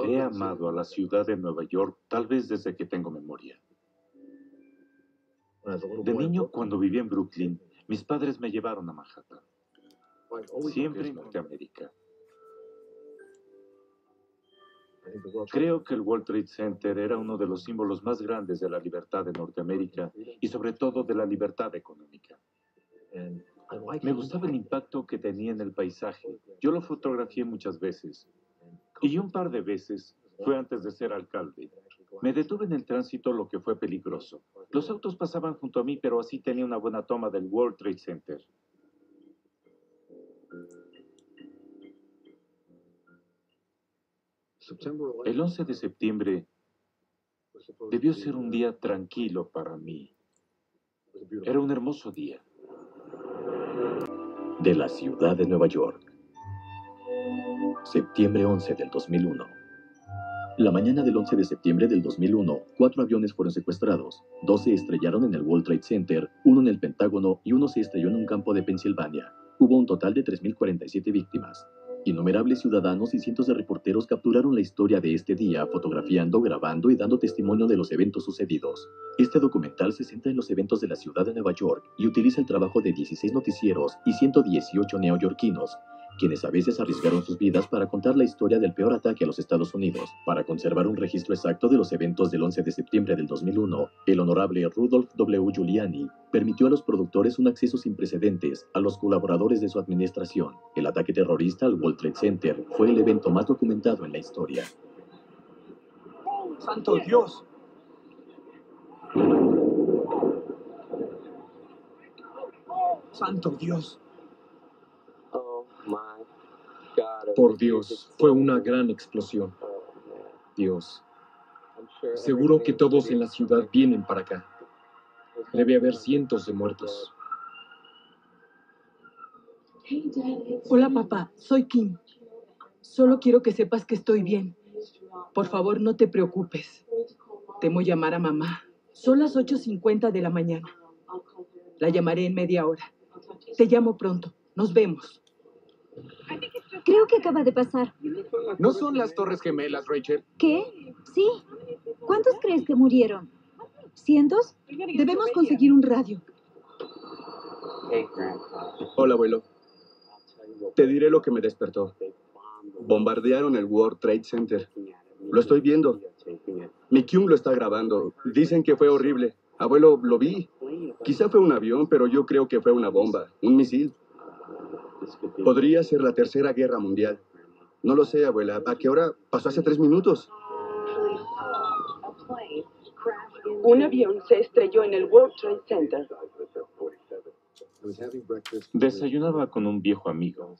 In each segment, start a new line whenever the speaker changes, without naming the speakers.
He amado a la ciudad de Nueva York tal vez desde que tengo memoria. De niño, cuando vivía en Brooklyn, mis padres me llevaron a Manhattan. Siempre en Norteamérica. Creo que el World Trade Center era uno de los símbolos más grandes de la libertad de Norteamérica y sobre todo de la libertad económica. Me gustaba el impacto que tenía en el paisaje. Yo lo fotografié muchas veces. Y un par de veces fue antes de ser alcalde. Me detuve en el tránsito, lo que fue peligroso. Los autos pasaban junto a mí, pero así tenía una buena toma del World Trade Center. El 11 de septiembre debió ser un día tranquilo para mí. Era un hermoso día.
De la ciudad de Nueva York. Septiembre 11 del 2001. La mañana del 11 de septiembre del 2001, 4 aviones fueron secuestrados. 2 se estrellaron en el World Trade Center, 1 en el Pentágono y 1 se estrelló en un campo de Pensilvania. Hubo un total de 3.047 víctimas. Innumerables ciudadanos y cientos de reporteros capturaron la historia de este día, fotografiando, grabando y dando testimonio de los eventos sucedidos. Este documental se centra en los eventos de la ciudad de Nueva York y utiliza el trabajo de 16 noticieros y 118 neoyorquinos, quienes a veces arriesgaron sus vidas para contar la historia del peor ataque a los Estados Unidos. Para conservar un registro exacto de los eventos del 11 de septiembre del 2001, el honorable Rudolph W. Giuliani permitió a los productores un acceso sin precedentes a los colaboradores de su administración. El ataque terrorista al World Trade Center fue el evento más documentado en la historia.
¡Santo Dios! ¡Santo Dios! Por Dios, fue una gran explosión. Dios. Seguro que todos en la ciudad vienen para acá. Debe haber cientos de muertos.
Hola, papá. Soy Kim. Solo quiero que sepas que estoy bien. Por favor, no te preocupes. Temo llamar a mamá. Son las 8:50 de la mañana. La llamaré en media hora. Te llamo pronto. Nos vemos.
Creo que acaba de pasar.
¿No son las Torres Gemelas, Rachel?
¿Qué? Sí. ¿Cuántos crees que murieron? ¿Cientos?
Debemos conseguir un radio.
Hola, abuelo. Te diré lo que me despertó. Bombardearon el World Trade Center. Lo estoy viendo. Mi Kyung lo está grabando. Dicen que fue horrible. Abuelo, lo vi. Quizá fue un avión, pero yo creo que fue una bomba, un misil. Podría ser la Tercera Guerra Mundial. No lo sé, abuela. ¿A qué hora? Pasó hace 3 minutos.
Un avión se estrelló en el World Trade Center.
Desayunaba con un viejo amigo.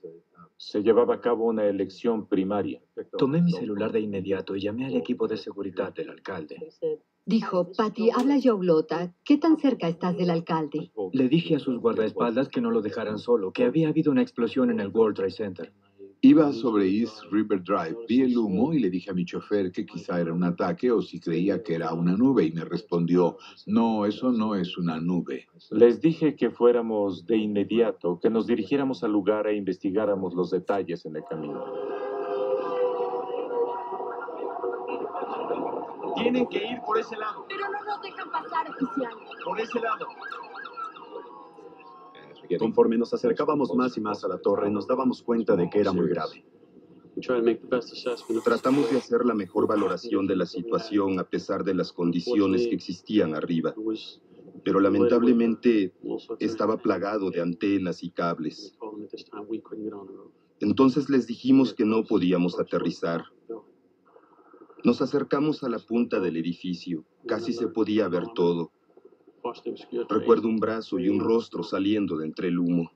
Se llevaba a cabo una elección primaria.
Tomé mi celular de inmediato y llamé al equipo de seguridad del alcalde.
Dijo, Patty, habla Joe Lota. ¿Qué tan cerca estás del alcalde?
Le dije a sus guardaespaldas que no lo dejaran solo, que había habido una explosión en el World Trade Center.
Iba sobre East River Drive, vi el humo y le dije a mi chofer que quizá era un ataque o si creía que era una nube y me respondió, no, eso no es una nube.
Les dije que fuéramos de inmediato, que nos dirigiéramos al lugar e investigáramos los detalles en el camino.
Tienen que ir por ese lado.
Pero no nos dejan pasar, oficial.
Por ese lado. Conforme nos acercábamos más y más a la torre, nos dábamos cuenta de que era muy grave. Tratamos de hacer la mejor valoración de la situación a pesar de las condiciones que existían arriba. Pero lamentablemente estaba plagado de antenas y cables. Entonces les dijimos que no podíamos aterrizar. Nos acercamos a la punta del edificio. Casi se podía ver todo. Recuerdo un brazo y un rostro saliendo de entre el humo.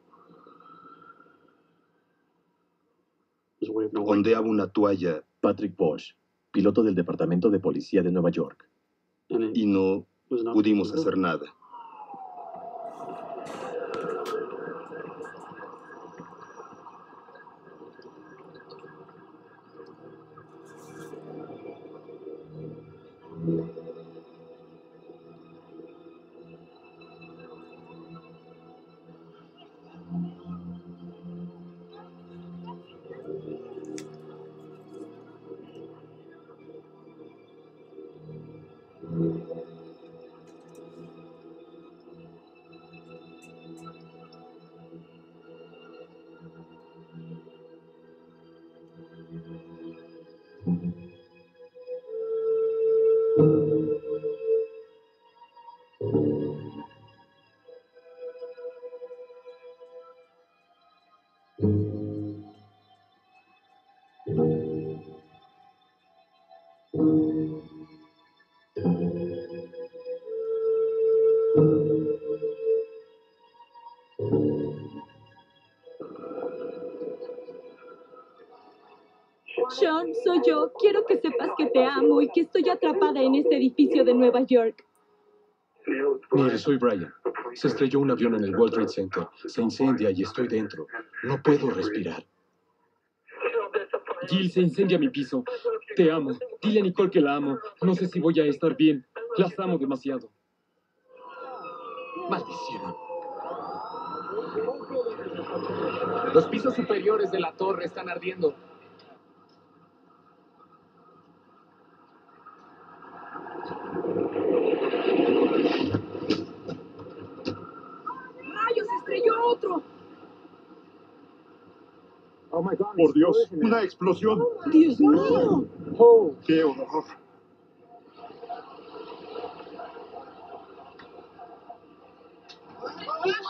Ondeaba una toalla.
Patrick Bosch, piloto del Departamento de Policía de Nueva York.
Y no pudimos hacer nada.
Sean, soy yo. Quiero que sepas que te amo y que estoy atrapada en este edificio de Nueva York.
Mire, soy Brian. Se estrelló un avión en el World Trade Center. Se incendia y estoy dentro. No puedo respirar.
Jill, se incendia mi piso. Te amo. Dile a Nicole que la amo. No sé si voy a estar bien. Las amo demasiado.
Maldición. Los pisos superiores de la torre están ardiendo.
¡Rayos! ¡Se estrelló otro!
Por Dios, una explosión.
¡Dios mío!
¡Oh, qué horror!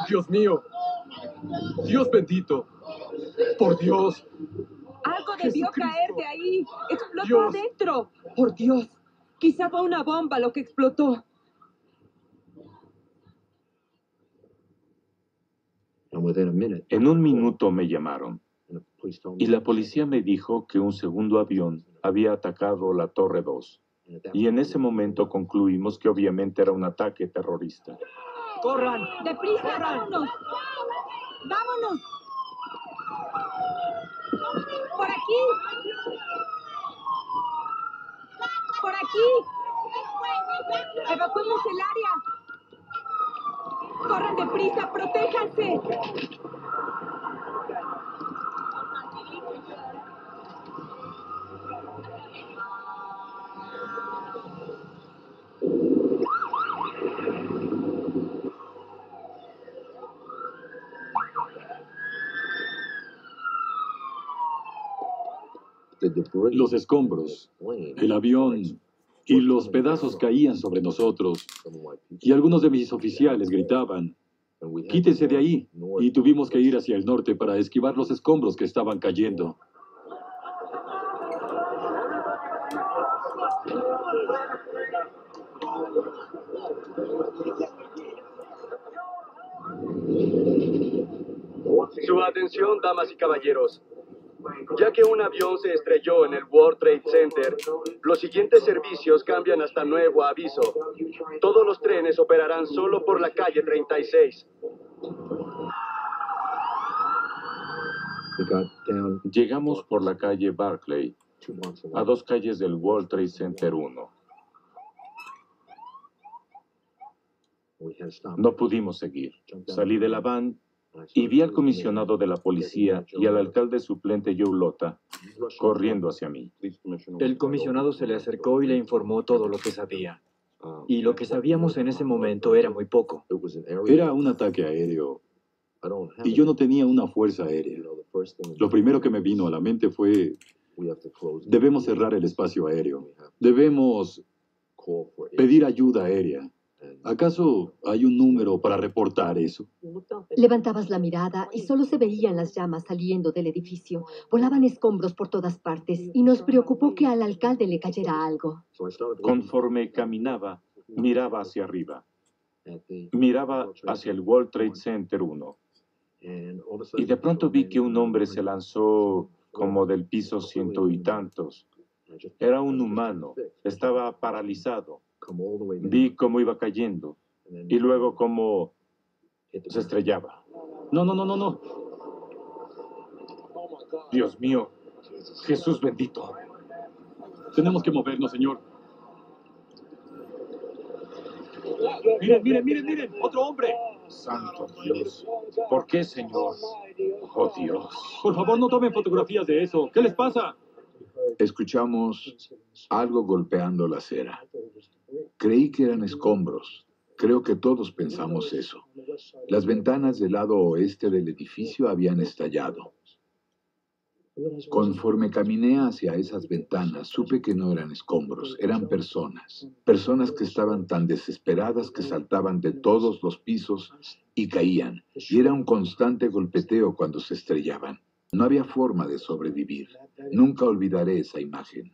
Dios mío. Dios bendito. Por Dios.
Algo debió caer de ahí. Explotó
Dios.
adentro. Por Dios. Quizá fue una bomba lo que explotó.
En un minuto me llamaron y la policía me dijo que un segundo avión había atacado la Torre 2. Y en ese momento concluimos que obviamente era un ataque terrorista.
¡Corran!
¡Deprisa! ¡Vámonos! ¡Vámonos! ¡Por aquí! ¡Por aquí! ¡Evacuemos el área! ¡Corran deprisa! ¡Protéjanse!
Los escombros, el avión y los pedazos caían sobre nosotros. Y algunos de mis oficiales gritaban, "Quítense de ahí". Y tuvimos que ir hacia el norte para esquivar los escombros que estaban cayendo.
Su atención, damas y caballeros. Ya que un avión se estrelló en el World Trade Center, los siguientes servicios cambian hasta nuevo aviso. Todos los trenes operarán solo por la calle 36.
Llegamos por la calle Barclay, a 2 calles del World Trade Center 1. No pudimos seguir. Salí de la van y vi al comisionado de la policía y al alcalde suplente Joe Lota corriendo hacia mí.
El comisionado se le acercó y le informó todo lo que sabía. Y lo que sabíamos en ese momento era muy poco.
Era un ataque aéreo y yo no tenía una fuerza aérea. Lo primero que me vino a la mente fue, debemos cerrar el espacio aéreo. Debemos pedir ayuda aérea. ¿Acaso hay un número para reportar eso?
Levantabas la mirada y solo se veían las llamas saliendo del edificio. Volaban escombros por todas partes y nos preocupó que al alcalde le cayera algo.
Conforme caminaba, miraba hacia arriba. Miraba hacia el World Trade Center 1. Y de pronto vi que un hombre se lanzó como del piso 100 y tantos. Era un humano. Estaba paralizado. Vi cómo iba cayendo y luego cómo se estrellaba.
No, no, no, no, no.
Dios mío, Jesús bendito.
Tenemos que movernos, señor.
Miren, miren, miren, miren, otro hombre.
Santo Dios. ¿Por qué, Señor? Oh, Dios.
Por favor, no tomen fotografías de eso. ¿Qué les pasa?
Escuchamos algo golpeando la acera. Creí que eran escombros. Creo que todos pensamos eso. Las ventanas del lado oeste del edificio habían estallado. Conforme caminé hacia esas ventanas, supe que no eran escombros, eran personas. Personas que estaban tan desesperadas que saltaban de todos los pisos y caían. Y era un constante golpeteo cuando se estrellaban. No había forma de sobrevivir. Nunca olvidaré esa imagen.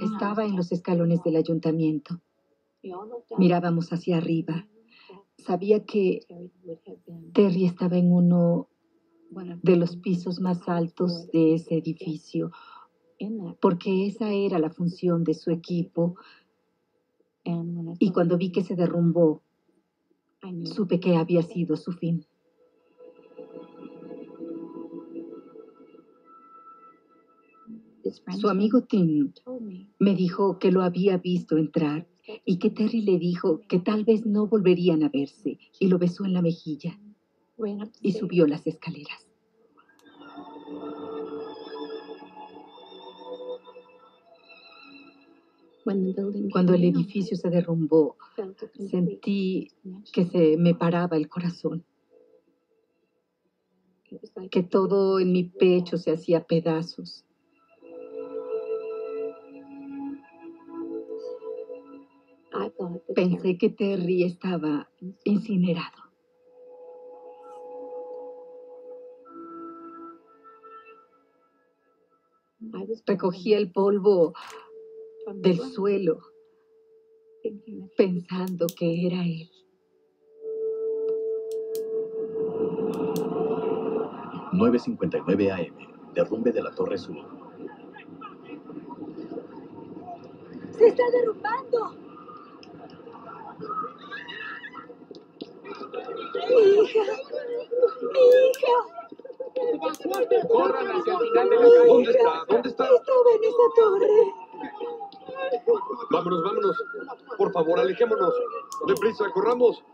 Estaba en los escalones del ayuntamiento. Mirábamos hacia arriba. Sabía que Terry estaba en uno de los pisos más altos de ese edificio, porque esa era la función de su equipo. Y cuando vi que se derrumbó, supe que había sido su fin. Su amigo Tim me dijo que lo había visto entrar y que Terry le dijo que tal vez no volverían a verse, y lo besó en la mejilla y subió las escaleras. Cuando el edificio se derrumbó, sentí que se me paraba el corazón, que todo en mi pecho se hacía pedazos. Pensé que Terry estaba incinerado. Recogí el polvo del suelo, pensando que era él.
...9:59 AM... derrumbe de la Torre Sur.
¡Se está derrumbando! ¡Mi hija! ¡Mi hija!
¡Corran hacia el final de la calle! ¿Dónde está? ¿Dónde está?
Estaba en esa torre.
Vámonos, vámonos. Por favor, alejémonos. Deprisa, corramos.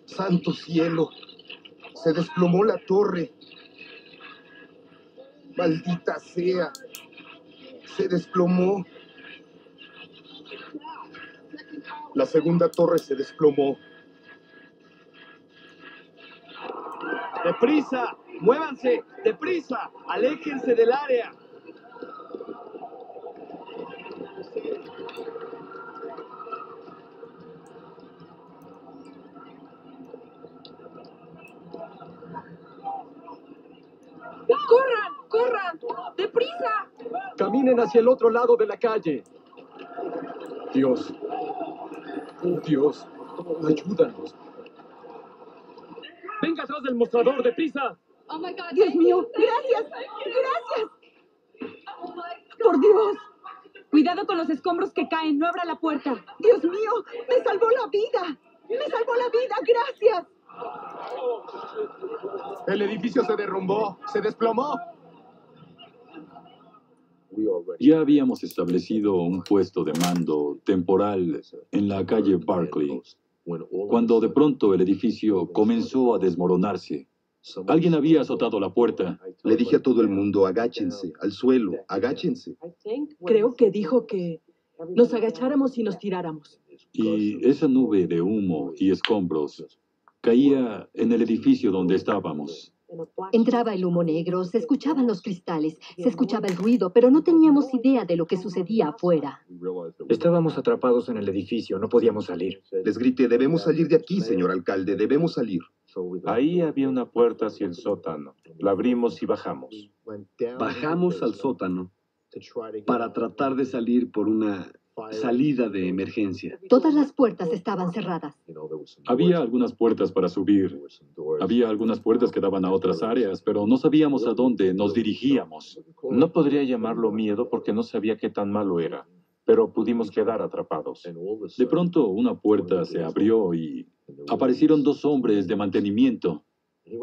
¡Santo cielo! Se desplomó la torre. ¡Maldita sea! Se desplomó. La segunda torre se desplomó.
¡Deprisa! ¡Muévanse! ¡Deprisa! ¡Aléjense del área!
¡Corran! ¡Corran! ¡Deprisa!
Caminen hacia el otro lado de la calle. Dios. Oh, Dios. Ayúdanos.
¡Venga atrás del mostrador! ¡Deprisa!
¡Dios mío! ¡Gracias! ¡Gracias! ¡Por Dios! Cuidado con los escombros que caen. No abra la puerta. ¡Dios mío! ¡Me salvó la vida! ¡Me salvó la vida! ¡Gracias!
El edificio se derrumbó. Se desplomó.
Ya habíamos establecido un puesto de mando temporal en la calle Barclay, cuando de pronto el edificio comenzó a desmoronarse. Alguien había azotado la puerta.
Le dije a todo el mundo, agáchense, al suelo, agáchense.
Creo que dijo que nos agacháramos y nos tiráramos.
Y esa nube de humo y escombros caía en el edificio donde estábamos.
Entraba el humo negro, se escuchaban los cristales, se escuchaba el ruido, pero no teníamos idea de lo que sucedía afuera.
Estábamos atrapados en el edificio, no podíamos salir.
Les grité, debemos salir de aquí, señor alcalde, debemos salir.
Ahí había una puerta hacia el sótano. La abrimos y bajamos.
Bajamos al sótano para tratar de salir por una salida de emergencia.
Todas las puertas estaban cerradas.
Había algunas puertas para subir. Había algunas puertas que daban a otras áreas, pero no sabíamos a dónde nos dirigíamos.
No podría llamarlo miedo porque no sabía qué tan malo era, pero pudimos quedar atrapados.
De pronto, una puerta se abrió y aparecieron dos hombres de mantenimiento.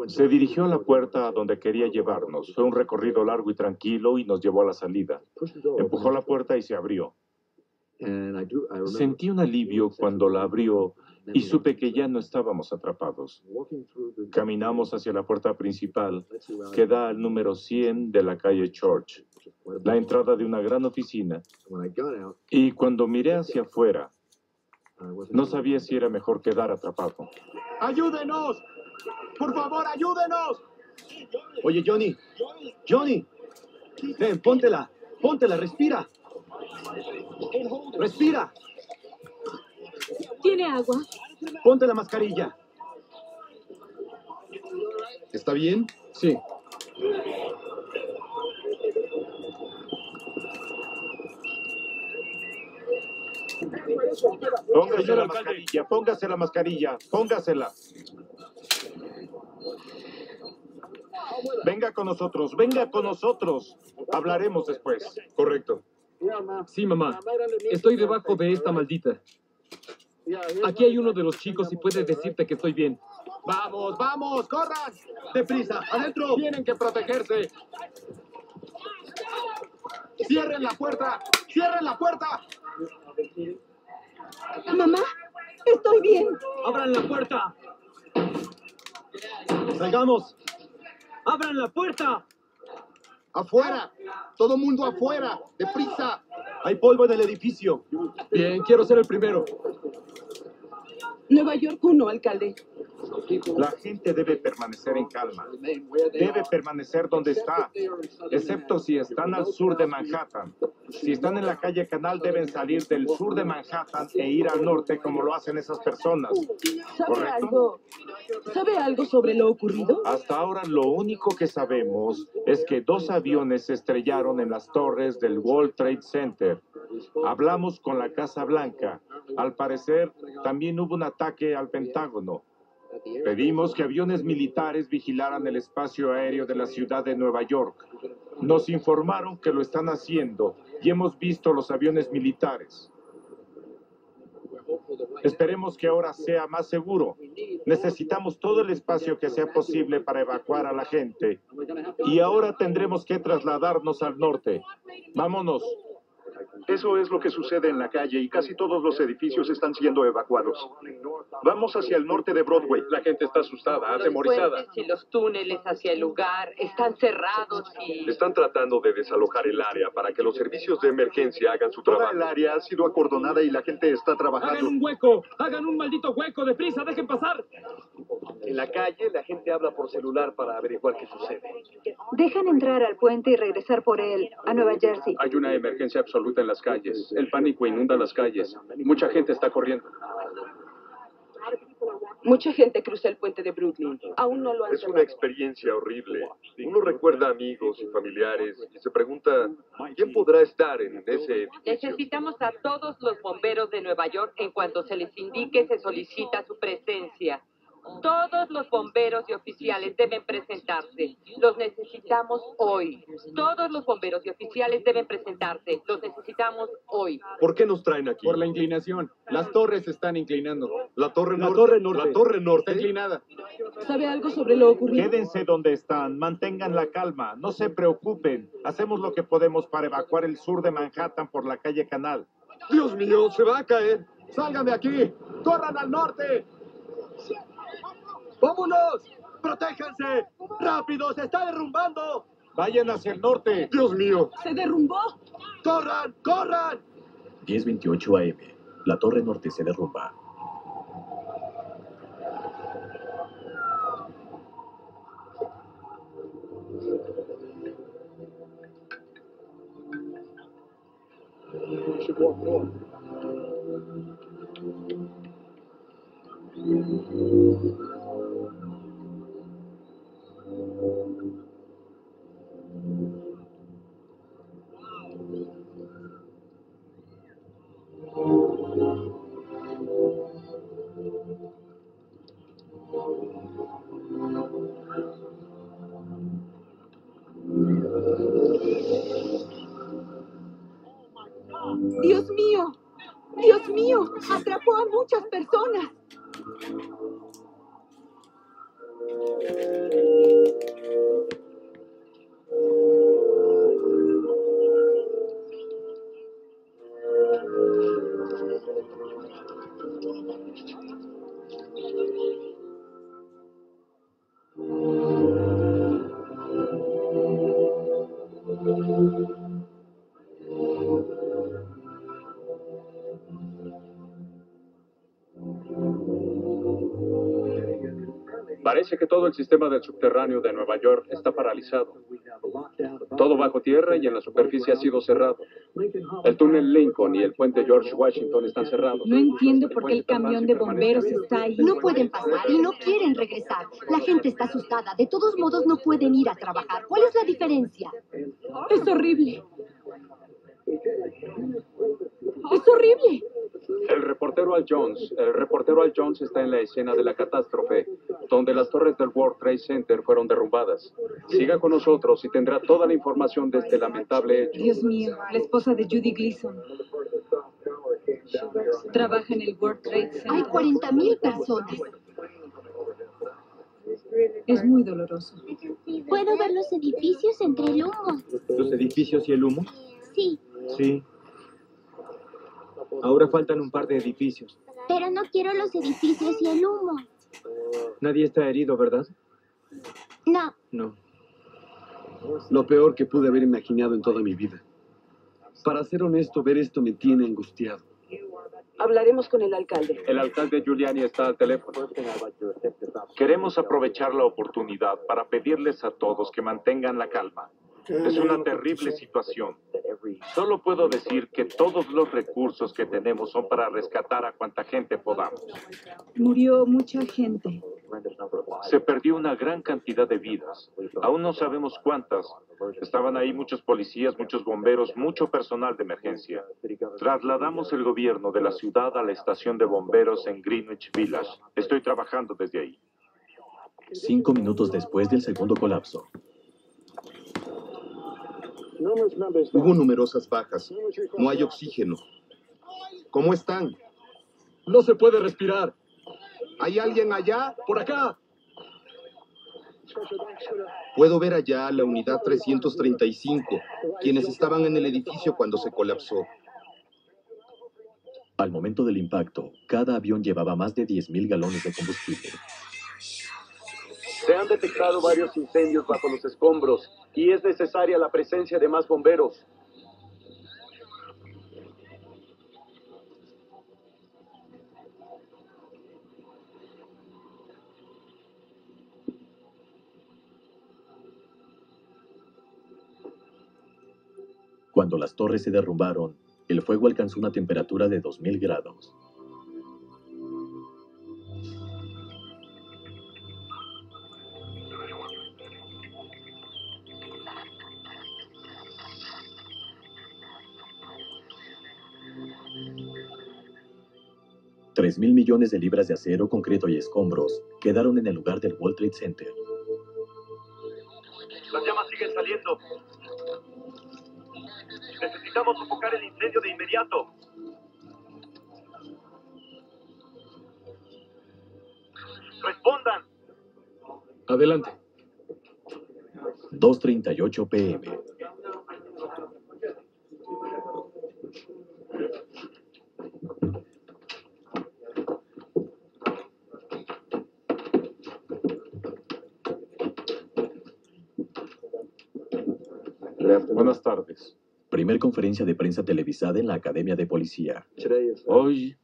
Se dirigió a la puerta a donde quería llevarnos. Fue un recorrido largo y tranquilo y nos llevó a la salida. Empujó la puerta y se abrió. Sentí un alivio cuando la abrió y supe que ya no estábamos atrapados. Caminamos hacia la puerta principal, que da al número 100 de la calle Church, la entrada de una gran oficina. Y cuando miré hacia afuera, no sabía si era mejor quedar atrapado.
¡Ayúdenos! ¡Por favor, ayúdenos! Oye, Johnny. Johnny. Ven, póntela. Póntela, respira. Respira.
¿Tiene agua?
Ponte la mascarilla. ¿Está bien?
Sí.
Póngase la mascarilla, póngase la mascarilla, póngasela. Venga con nosotros, venga con nosotros. Hablaremos después.
Correcto. Sí, mamá. Estoy debajo de esta maldita. Aquí hay uno de los chicos y puede decirte que estoy bien.
¡Vamos, vamos! ¡Corran! ¡Deprisa! ¡Adentro!
Tienen que protegerse.
¡Cierren la puerta! ¡Cierren la puerta!
Mamá, estoy bien.
¡Abran la puerta! ¡Salgamos! ¡Abran la puerta!
¡Afuera! ¡Todo mundo afuera! ¡Deprisa!
Hay polvo en el edificio.
Bien, quiero ser el primero.
Nueva York 1, alcalde.
La gente debe permanecer en calma. Debe permanecer donde está, excepto si están al sur de Manhattan. Si están en la calle Canal, deben salir del sur de Manhattan e ir al norte como lo hacen esas personas.
¿Sabe algo sobre lo ocurrido?
Hasta ahora lo único que sabemos es que 2 aviones se estrellaron en las torres del World Trade Center. Hablamos con la Casa Blanca. Al parecer, también hubo un ataque al Pentágono. Pedimos que aviones militares vigilaran el espacio aéreo de la ciudad de Nueva York. Nos informaron que lo están haciendo y hemos visto los aviones militares. Esperemos que ahora sea más seguro. Necesitamos todo el espacio que sea posible para evacuar a la gente. Y ahora tendremos que trasladarnos al norte. Vámonos.
Eso es lo que sucede en la calle y casi todos los edificios están siendo evacuados. Vamos hacia el norte de Broadway.
La gente está asustada, atemorizada.
Los puentes y los túneles hacia el lugar están cerrados y...
Están tratando de desalojar el área para que los servicios de emergencia hagan su trabajo.
Toda el área ha sido acordonada y la gente está trabajando.
¡Hagan un hueco! ¡Hagan un maldito hueco! ¡Deprisa! ¡Dejen pasar!
En la calle, la gente habla por celular para averiguar qué sucede.
Dejan entrar al puente y regresar por él a Nueva Jersey.
Hay una emergencia absoluta en las calles. El pánico inunda las calles. Mucha gente está corriendo.
Mucha gente cruza el puente de Brooklyn. Aún no lo han
Es una
cerrado.
experiencia horrible. Uno recuerda a amigos y familiares y se pregunta, ¿quién podrá estar en ese edificio?
Necesitamos a todos los bomberos de Nueva York. En cuanto se les indique, se solicita su presencia. Todos los bomberos y oficiales deben presentarse. Los necesitamos hoy. Todos los bomberos y oficiales deben presentarse. Los necesitamos hoy.
¿Por qué nos traen aquí?
Por la inclinación. Las torres se están inclinando.
La torre
La
norte.
torre norte.
La torre norte.
Está inclinada.
¿Sabe algo sobre lo ocurrido?
Quédense donde están, mantengan la calma, no se preocupen. Hacemos lo que podemos para evacuar el sur de Manhattan por la calle Canal.
Dios mío, se va a caer.
¡Salgan de aquí! ¡Corran al norte! ¡Vámonos! ¡Protéjanse! ¡Rápido! ¡Se está derrumbando!
Vayan hacia el norte.
Dios mío.
¿Se derrumbó?
¡Corran! ¡Corran!
10:28 AM. La torre norte se derrumba.
Atrapó a muchas personas.
Parece que todo el sistema del subterráneo de Nueva York está paralizado. Todo bajo tierra y en la superficie ha sido cerrado. El túnel Lincoln y el puente George Washington están cerrados.
No entiendo por qué el camión de bomberos está ahí.
No pueden pasar y no quieren regresar. La gente está asustada. De todos modos, no pueden ir a trabajar. ¿Cuál es la diferencia?
Es horrible. Es horrible.
El reportero Al Jones está en la escena de la catástrofe, donde las torres del World Trade Center fueron derrumbadas. Siga con nosotros y tendrá toda la información de este lamentable hecho.
Dios mío, la esposa de Judy Gleason trabaja en el World Trade Center.
Hay 40,000 personas.
Es muy doloroso.
¿Puedo ver los edificios entre el humo?
¿Los edificios y el humo?
Sí,
Sí. Ahora faltan un par de edificios.
pero no quiero los edificios y el humo.
Nadie está herido, ¿verdad?
No,
No.
Lo peor que pude haber imaginado en toda mi vida. Para ser honesto, ver esto me tiene angustiado.
Hablaremos con el alcalde.
El alcalde Giuliani está al teléfono.
Queremos aprovechar la oportunidad para pedirles a todos que mantengan la calma. Es una terrible situación. Solo puedo decir que todos los recursos que tenemos son para rescatar a cuanta gente podamos.
Murió mucha gente.
Se perdió una gran cantidad de vidas. Aún no sabemos cuántas. Estaban ahí muchos policías, muchos bomberos, mucho personal de emergencia. Trasladamos el gobierno de la ciudad a la estación de bomberos en Greenwich Village. Estoy trabajando desde ahí.
5 minutos después del segundo colapso.
Hubo numerosas bajas. No hay oxígeno. ¿Cómo están?
No se puede respirar.
¿Hay alguien allá?
¡Por acá!
Puedo ver allá la unidad 335, quienes estaban en el edificio cuando se colapsó.
Al momento del impacto, cada avión llevaba más de 10,000 galones de combustible.
Se han detectado varios incendios bajo los escombros y es necesaria la presencia de más bomberos.
Cuando las torres se derrumbaron, el fuego alcanzó una temperatura de 2,000 grados. $3,000 millones de libras de acero, concreto y escombros quedaron en el lugar del World Trade Center.
Las llamas siguen saliendo. Necesitamos sofocar el incendio de inmediato. ¡Respondan!
Adelante.
2:38 p.m.
Buenas tardes.
Primer conferencia de prensa televisada en la Academia de Policía.
Hoy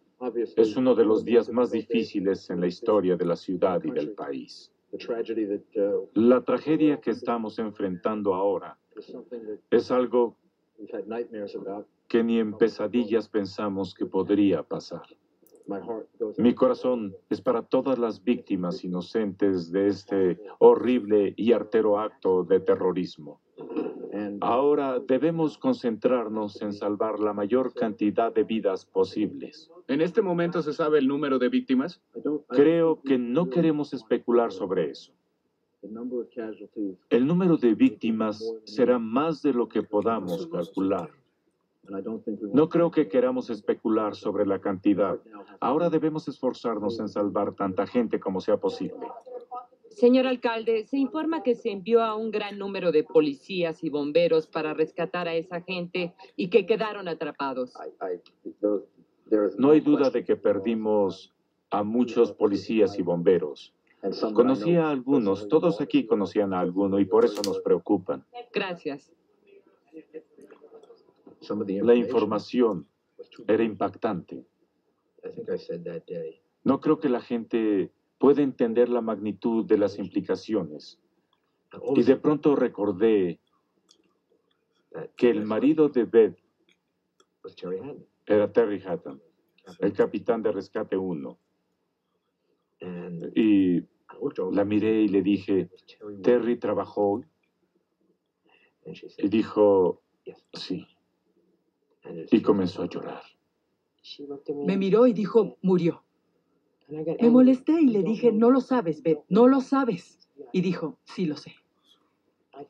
es uno de los días más difíciles en la historia de la ciudad y del país. La tragedia que estamos enfrentando ahora es algo que ni en pesadillas pensamos que podría pasar. Mi corazón es para todas las víctimas inocentes de este horrible y artero acto de terrorismo. Ahora debemos concentrarnos en salvar la mayor cantidad de vidas posibles.
¿En este momento se sabe el número de víctimas?
Creo que no queremos especular sobre eso. El número de víctimas será más de lo que podamos calcular. No creo que queramos especular sobre la cantidad. Ahora debemos esforzarnos en salvar tanta gente como sea posible.
Señor alcalde, se informa que se envió a un gran número de policías y bomberos para rescatar a esa gente y que quedaron atrapados.
No hay duda de que perdimos a muchos policías y bomberos. Conocí a algunos, todos aquí conocían a alguno y por eso nos preocupan.
Gracias.
La información era impactante. No creo que la gente puede entender la magnitud de las implicaciones. Y de pronto recordé que el marido de Beth era Terry Hatton, el capitán de Rescate 1. Y la miré y le dije, ¿Terry trabajó hoy? Y dijo, sí. Y comenzó a llorar.
Me miró y dijo, murió. Me molesté y le dije, no lo sabes, Beth, no lo sabes. Y dijo, sí lo sé.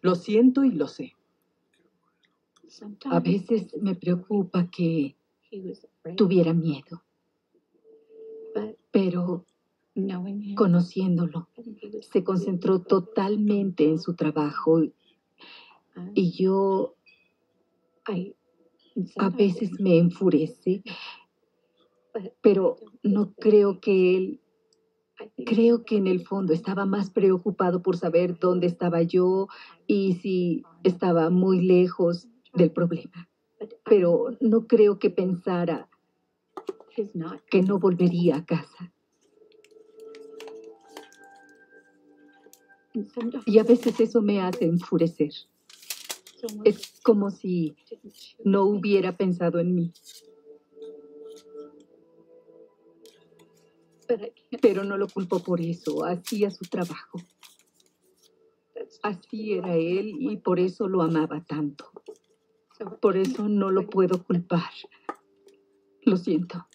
Lo siento y lo sé.
A veces me preocupa que tuviera miedo. Pero conociéndolo, se concentró totalmente en su trabajo. Y yo a veces me enfurece, pero no creo que él... Creo que en el fondo estaba más preocupado por saber dónde estaba yo y si estaba muy lejos del problema. Pero no creo que pensara que no volvería a casa. Y a veces eso me hace enfurecer. Es como si no hubiera pensado en mí. Pero no lo culpo por eso, hacía su trabajo. Así era él y por eso lo amaba tanto. Por eso no lo puedo culpar. Lo siento.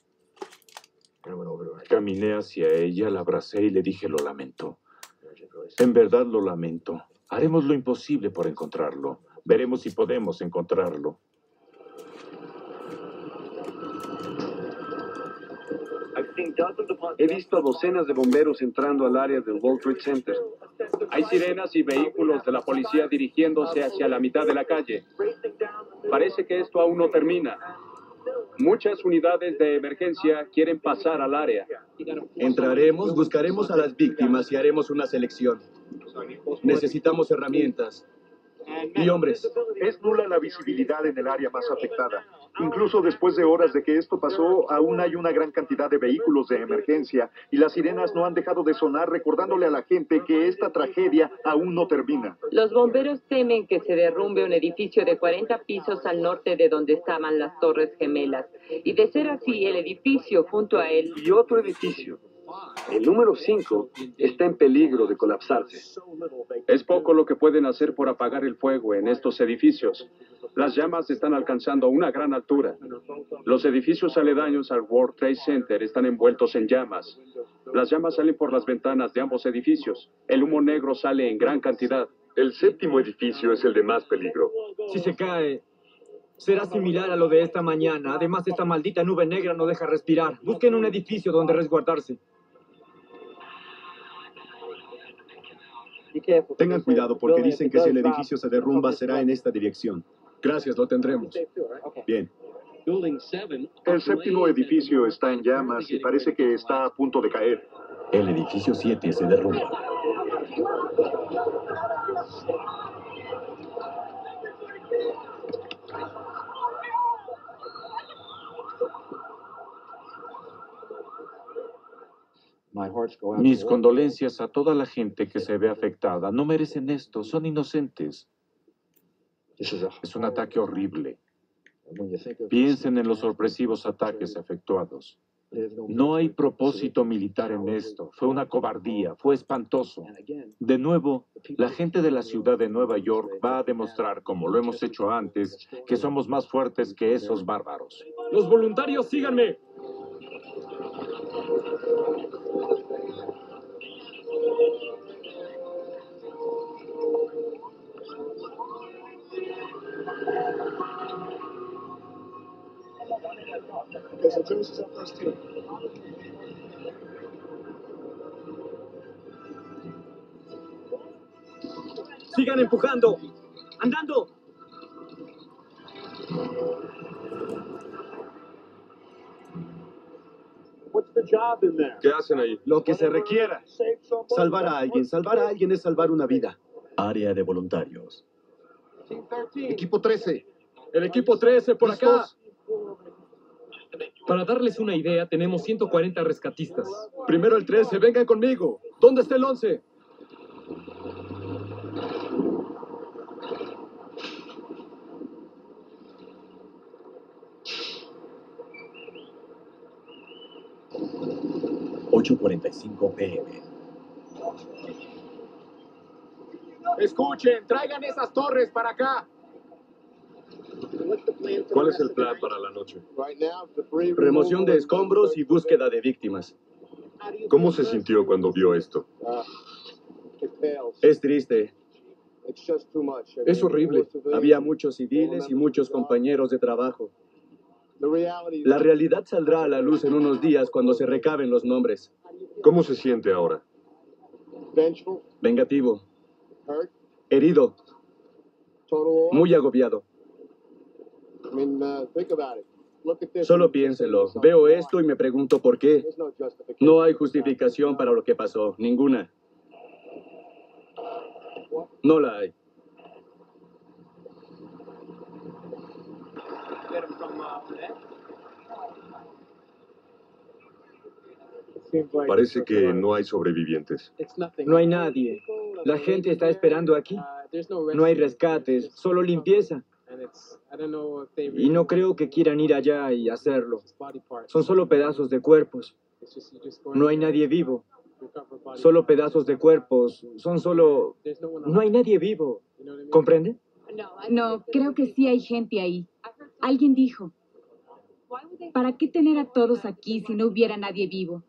Caminé hacia ella, la abracé y le dije, lo lamento. En verdad lo lamento. Haremos lo imposible por encontrarlo. Veremos si podemos encontrarlo.
He visto a docenas de bomberos entrando al área del World Trade Center.
Hay sirenas y vehículos de la policía dirigiéndose hacia la mitad de la calle. Parece que esto aún no termina. Muchas unidades de emergencia quieren pasar al área.
Entraremos, buscaremos a las víctimas y haremos una selección. Necesitamos herramientas. Y hombres.
Es nula la visibilidad en el área más afectada. Incluso después de horas de que esto pasó, aún hay una gran cantidad de vehículos de emergencia y las sirenas no han dejado de sonar recordándole a la gente que esta tragedia aún no termina.
Los bomberos temen que se derrumbe un edificio de 40 pisos al norte de donde estaban las Torres Gemelas. Y de ser así, el edificio junto a él...
Y otro edificio, el número 5, está en peligro de colapsarse.
Es poco lo que pueden hacer por apagar el fuego en estos edificios. Las llamas están alcanzando una gran altura. Los edificios aledaños al World Trade Center están envueltos en llamas. Las llamas salen por las ventanas de ambos edificios. El humo negro sale en gran cantidad.
El séptimo edificio es el de más peligro.
Si se cae, será similar a lo de esta mañana. Además, esta maldita nube negra no deja respirar. Busquen un edificio donde resguardarse.
Tengan cuidado porque dicen que si el edificio se derrumba será en esta dirección.
Gracias, lo tendremos.
Bien.
El séptimo edificio está en llamas y parece que está a punto de caer.
El edificio 7 se derrumba.
Mis condolencias a toda la gente que se ve afectada. No merecen esto, son inocentes. Es un ataque horrible. Piensen en los sorpresivos ataques efectuados. No hay propósito militar en esto. Fue una cobardía, fue espantoso. De nuevo, la gente de la ciudad de Nueva York va a demostrar, como lo hemos hecho antes, que somos más fuertes que esos bárbaros.
¡Los voluntarios, síganme! Sigan empujando. ¡Andando!
¿Qué hacen ahí?
Lo que se requiera. Salvar a alguien. Salvar a alguien es salvar una vida.
Área de voluntarios.
Equipo 13.
El equipo 13 por acá.
Para darles una idea, tenemos 140 rescatistas.
Primero el 13, vengan conmigo. ¿Dónde está el 11?
PM.
Escuchen, traigan esas torres para acá.
¿Cuál es el plan para la noche?
Remoción de escombros y búsqueda de víctimas.
¿Cómo se sintió cuando vio esto?
Es triste.
Es horrible.
Había muchos civiles y muchos compañeros de trabajo. La realidad saldrá a la luz en unos días cuando se recaben los nombres.
¿Cómo se siente ahora?
Vengativo. Herido. Muy agobiado. Solo piénselo. Veo esto y me pregunto por qué. No hay justificación para lo que pasó. Ninguna. No la hay.
Parece que no hay sobrevivientes.
No hay nadie. La gente está esperando aquí. No hay rescates, solo limpieza. Y no creo que quieran ir allá y hacerlo. Son solo pedazos de cuerpos. No hay nadie vivo. Solo pedazos de cuerpos. Son solo... No hay nadie vivo. ¿Comprende?
No, creo que sí hay gente ahí. Alguien dijo, ¿para qué tener a todos aquí si no hubiera nadie vivo?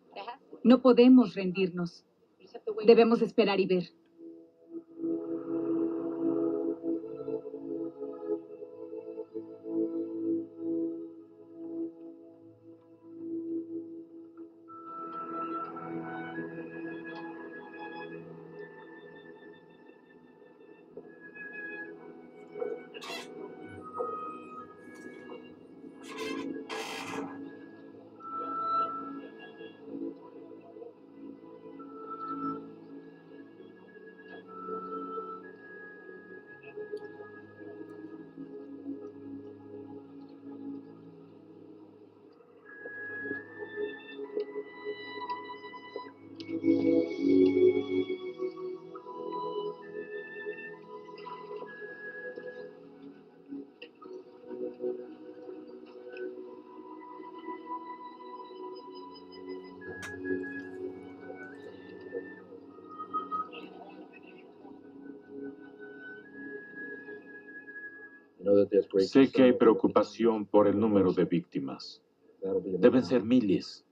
No podemos rendirnos. Debemos esperar y ver.
Sé que hay preocupación por el número de víctimas. Deben ser miles.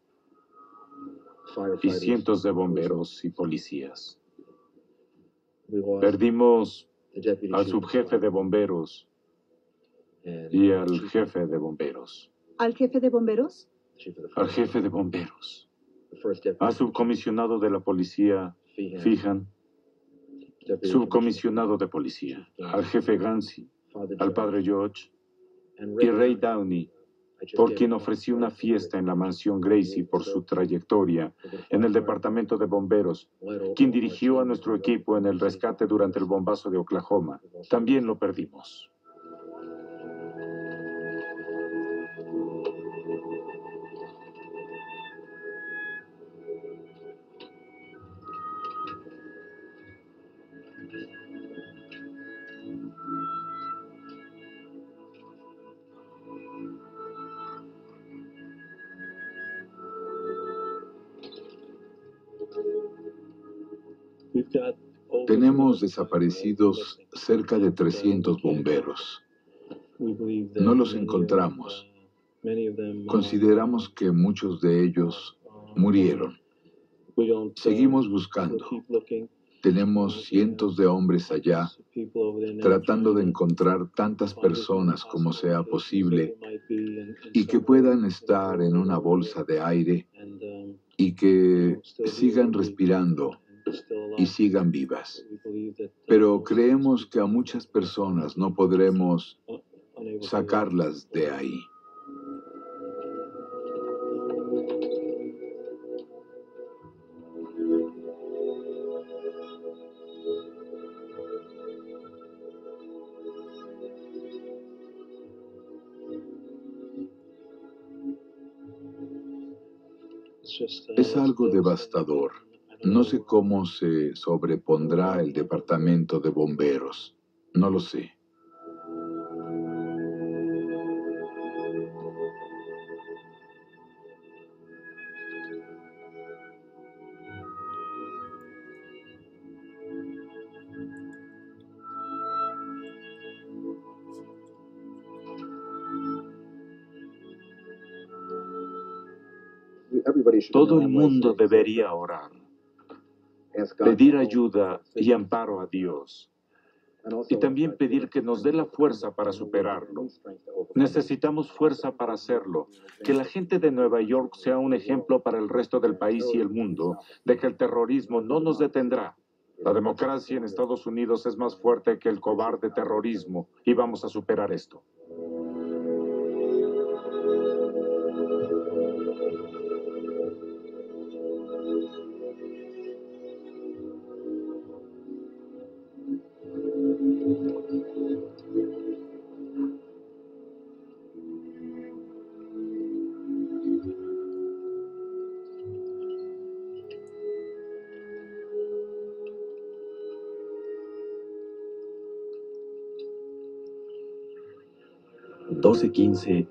Y cientos de bomberos y policías. Perdimos al subjefe de bomberos y al jefe de bomberos.
¿Al jefe de bomberos?
Al jefe de bomberos. Al subcomisionado de la policía, Fijan. Subcomisionado de policía. Al jefe Gansi. Al padre George. Y Ray Downey, por quien ofrecí una fiesta en la mansión Gracie por su trayectoria en el departamento de bomberos, quien dirigió a nuestro equipo en el rescate durante el bombazo de Oklahoma. También lo perdimos.
Tenemos desaparecidos cerca de 300 bomberos. No los encontramos. Consideramos que muchos de ellos murieron. Seguimos buscando. Tenemos cientos de hombres allá tratando de encontrar tantas personas como sea posible y que puedan estar en una bolsa de aire y que sigan respirando y sigan vivas. pero creemos que a muchas personas no podremos sacarlas de ahí. Es algo devastador. No sé cómo se sobrepondrá el departamento de bomberos. No lo sé.
Todo el mundo debería orar, pedir ayuda y amparo a Dios, y también pedir que nos dé la fuerza para superarlo. Necesitamos fuerza para hacerlo, que la gente de Nueva York sea un ejemplo para el resto del país y el mundo, de que el terrorismo no nos detendrá. La democracia en Estados Unidos es más fuerte que el cobarde terrorismo, y vamos a superar esto.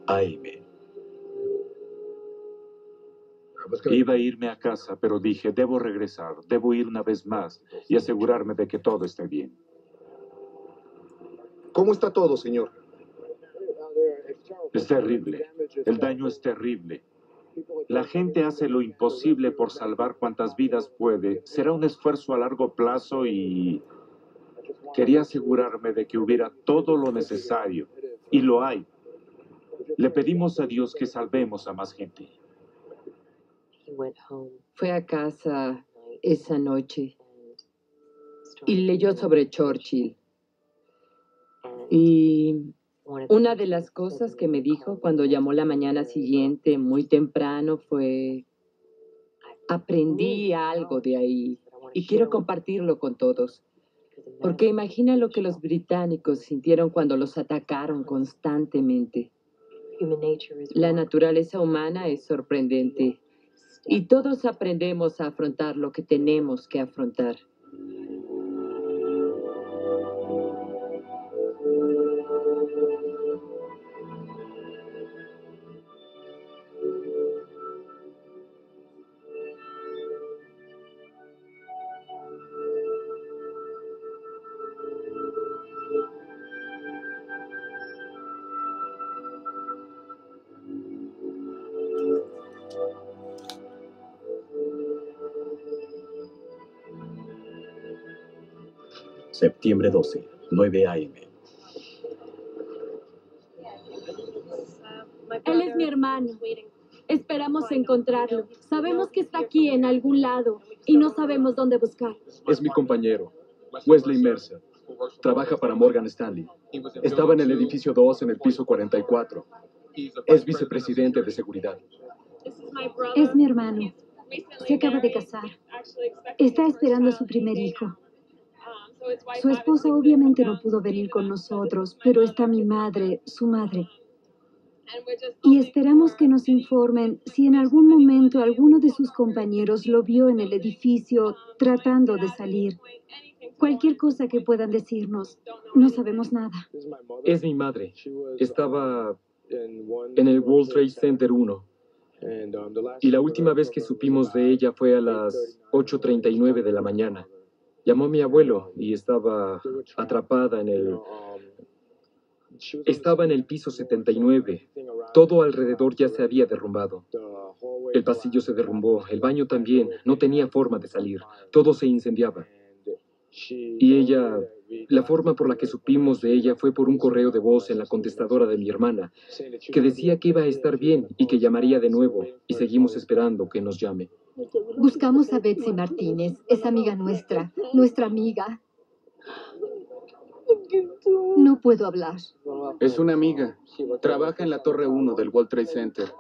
AM.
Iba a irme a casa, pero dije, debo regresar, debo ir una vez más y asegurarme de que todo esté bien.
¿Cómo está todo, señor?
Es terrible. El daño es terrible. La gente hace lo imposible por salvar cuantas vidas puede. Será un esfuerzo a largo plazo y quería asegurarme de que hubiera todo lo necesario. Y lo hay. Le pedimos a Dios que salvemos a más gente.
Fue a casa esa noche y leyó sobre Churchill. Y una de las cosas que me dijo cuando llamó la mañana siguiente, muy temprano, fue: aprendí algo de ahí y quiero compartirlo con todos. Porque imagina lo que los británicos sintieron cuando los atacaron constantemente. La naturaleza humana es sorprendente y todos aprendemos a afrontar lo que tenemos que afrontar.
Septiembre 12, 9 AM.
Él es mi hermano. Esperamos encontrarlo. Sabemos que está aquí en algún lado y no sabemos dónde buscar.
Es mi compañero, Wesley Mercer. Trabaja para Morgan Stanley. Estaba en el edificio 2 en el piso 44. Es vicepresidente de seguridad.
Es mi hermano. Se acaba de casar. Está esperando a su primer hijo. Su esposa obviamente no pudo venir con nosotros, pero está mi madre, su madre. Y esperamos que nos informen si en algún momento alguno de sus compañeros lo vio en el edificio tratando de salir. Cualquier cosa que puedan decirnos, no sabemos nada.
Es mi madre. Estaba en el World Trade Center 1. Y la última vez que supimos de ella fue a las 8:39 de la mañana. Llamó a mi abuelo y estaba atrapada en el... Estaba en el piso 79. Todo alrededor ya se había derrumbado. El pasillo se derrumbó, el baño también. No tenía forma de salir. Todo se incendiaba. Y ella, la forma por la que supimos de ella fue por un correo de voz en la contestadora de mi hermana, que decía que iba a estar bien y que llamaría de nuevo. Y seguimos esperando que nos llame.
Buscamos a Betsy Martínez, es amiga nuestra amiga. No puedo hablar.
Es una amiga. Trabaja en la Torre 1 del World Trade Center.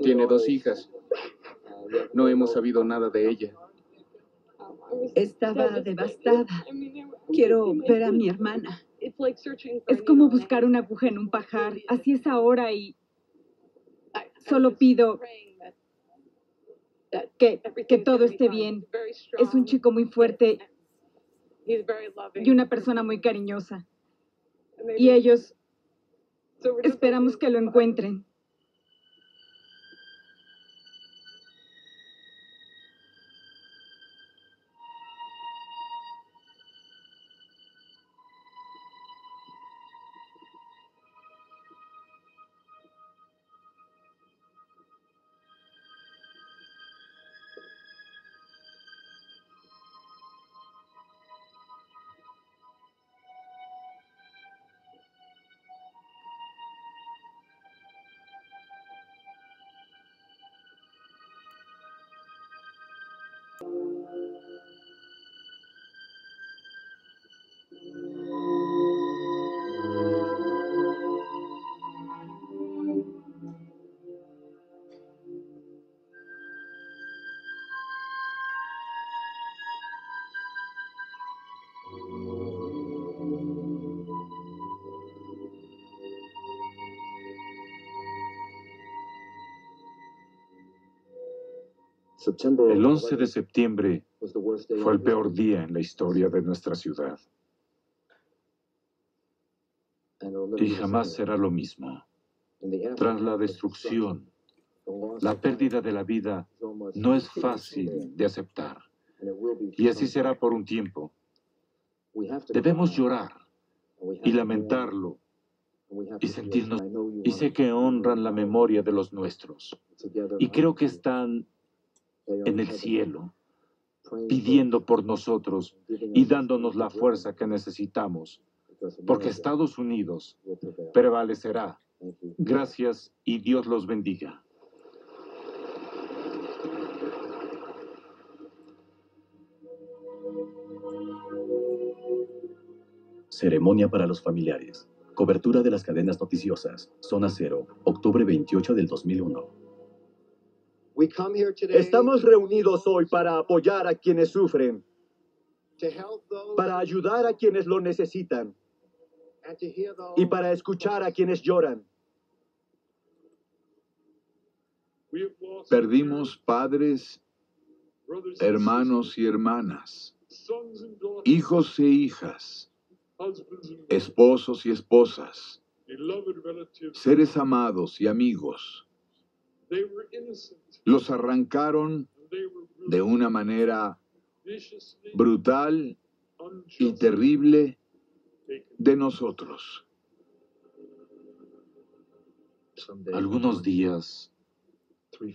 Tiene 2 hijas. No hemos sabido nada de ella.
Estaba devastada. Quiero ver a mi hermana.
Es como buscar una aguja en un pajar. Así es ahora y solo pido que todo esté bien. Es un chico muy fuerte y una persona muy cariñosa. Y ellos esperamos que lo encuentren.
El 11 de septiembre fue el peor día en la historia de nuestra ciudad. Y jamás será lo mismo. Tras la destrucción, la pérdida de la vida no es fácil de aceptar. Y así será por un tiempo. Debemos llorar y lamentarlo y sentirnos. Y sé que honran la memoria de los nuestros. Y creo que están en el cielo, pidiendo por nosotros y dándonos la fuerza que necesitamos, porque Estados Unidos prevalecerá. Gracias y Dios los bendiga.
Ceremonia para los familiares. Cobertura de las cadenas noticiosas. Zona Cero, octubre 28 del 2001.
Estamos reunidos hoy para apoyar a quienes sufren, para ayudar a quienes lo necesitan y para escuchar a quienes lloran.
Perdimos padres, hermanos y hermanas, hijos e hijas, esposos y esposas, seres amados y amigos. Los arrancaron de una manera brutal y terrible de nosotros.
Algunos días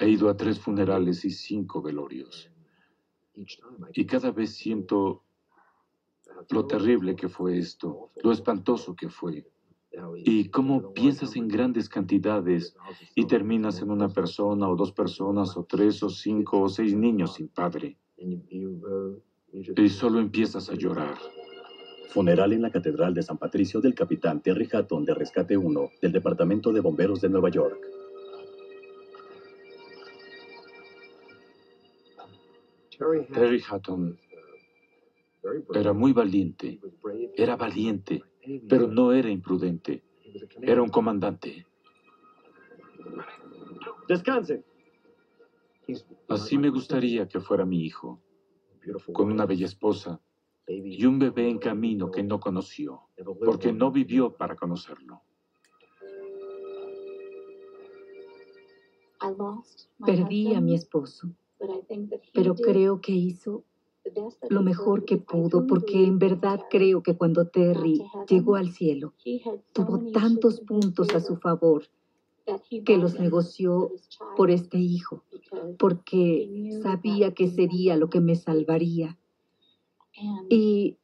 he ido a 3 funerales y 5 velorios. Y cada vez siento lo terrible que fue esto, lo espantoso que fue. Y cómo piensas en grandes cantidades y terminas en una persona o 2 personas o 3 o 5 o 6 niños sin padre. Y solo empiezas a llorar.
Funeral en la Catedral de San Patricio del capitán Terry Hatton de Rescate 1 del Departamento de Bomberos de Nueva York.
Terry Hatton era muy valiente. Era valiente, pero no era imprudente. Era un comandante.
Descansen.
Así me gustaría que fuera mi hijo, con una bella esposa y un bebé en camino que no conoció, porque no vivió para conocerlo.
Perdí a mi esposo, pero creo que hizo lo mejor que pudo, porque en verdad creo que cuando Terry llegó al cielo, tuvo tantos puntos a su favor que los negoció por este hijo, porque sabía que sería lo que me salvaría. Y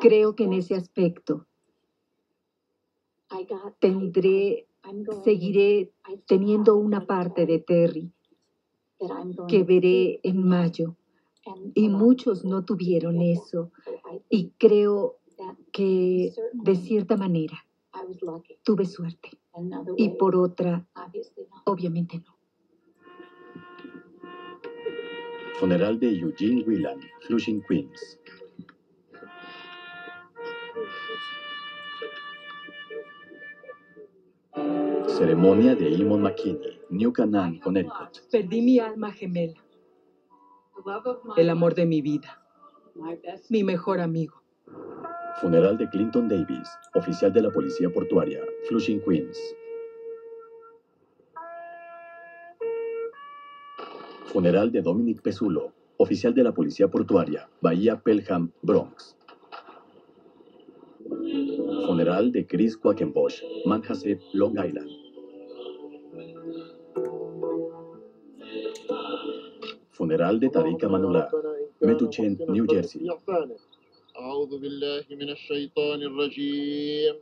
creo que en ese aspecto seguiré teniendo una parte de Terry que veré en mayo Y muchos no tuvieron eso. Y creo que, de cierta manera, tuve suerte. Y por otra, obviamente no.
Funeral de Eugene Whelan, Flushing, Queens. Ceremonia de Eamon McKinney, New Canaan, Connecticut.
Perdí mi alma gemela, el amor de mi vida, mi mejor amigo.
Funeral de Clinton Davis, oficial de la Policía Portuaria, Flushing, Queens. Funeral de Dominic Pesulo, oficial de la Policía Portuaria, Bahía Pelham, Bronx. Funeral de Chris Quackenbosch, Manhasset, Long Island. Funeral de Tariq Amanullah, Metuchen, New Jersey.
أعوذ بالله من الشيطان الرجيم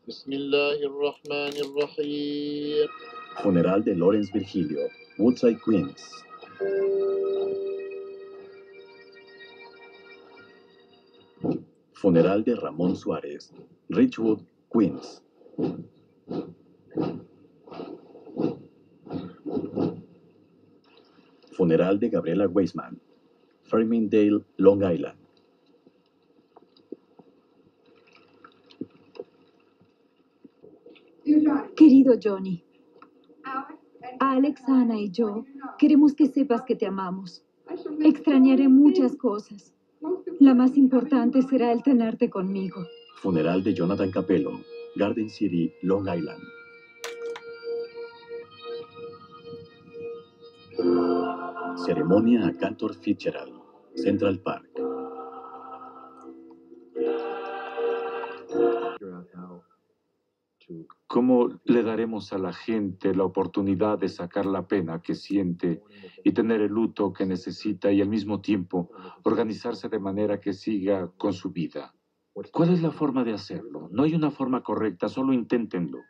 بسم الله الرحمن الرحيم.
Funeral de Lawrence Virgilio, Woodside, Queens. Funeral de Ramón Suárez, Richwood, Queens. Funeral de Gabriela Weisman, Farmingdale, Long Island.
Querido Johnny, Alex, Ana y yo queremos que sepas que te amamos. Extrañaré muchas cosas. La más importante será el tenerte conmigo.
Funeral de Jonathan Capello, Garden City, Long Island. Ceremonia a Cantor Fitzgerald, Central Park.
¿Cómo le daremos a la gente la oportunidad de sacar la pena que siente y tener el luto que necesita y al mismo tiempo organizarse de manera que siga con su vida? ¿Cuál es la forma de hacerlo? No hay una forma correcta, solo inténtenlo.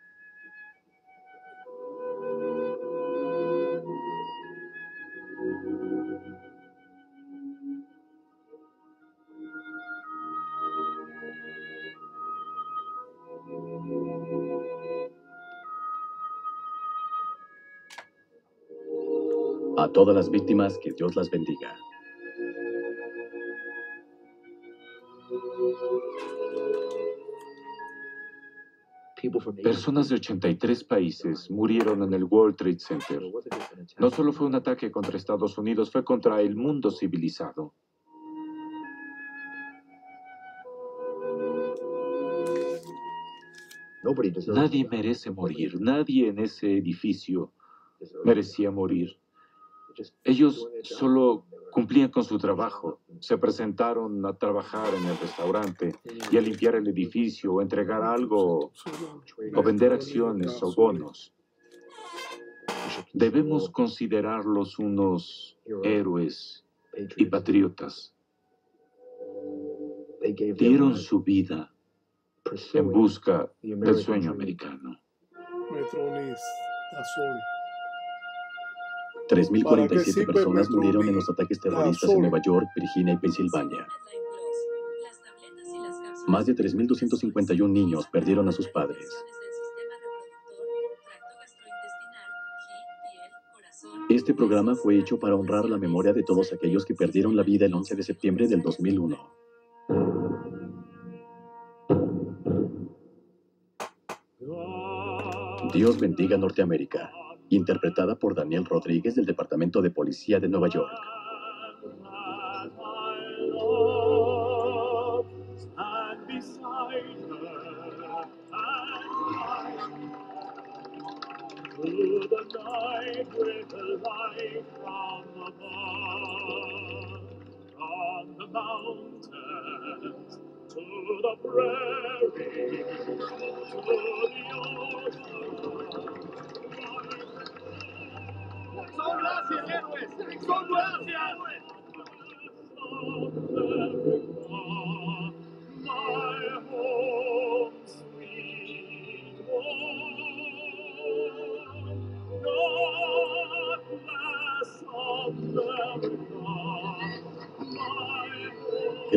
A todas las víctimas, que Dios las bendiga.
Personas de 83 países murieron en el World Trade Center. No solo fue un ataque contra Estados Unidos, fue contra el mundo civilizado. Nadie merece morir. Nadie en ese edificio merecía morir. Ellos solo cumplían con su trabajo. Se presentaron a trabajar en el restaurante y a limpiar el edificio, o entregar algo, o vender acciones o bonos. Debemos considerarlos unos héroes y patriotas. Dieron su vida en busca del sueño americano.
3.047 personas murieron en los ataques terroristas en Nueva York, Virginia y Pensilvania. Más de 3.251 niños perdieron a sus padres. Este programa fue hecho para honrar la memoria de todos aquellos que perdieron la vida el 11 de septiembre del 2001. Dios bendiga Norteamérica, interpretada por Daniel Rodríguez del Departamento de Policía de Nueva York.
¡Son gracias, héroes! ¡Son gracias! God bless America.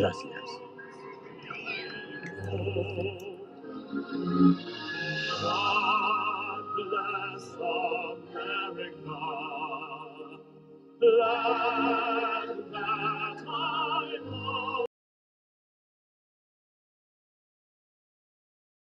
Gracias.
God bless America. Land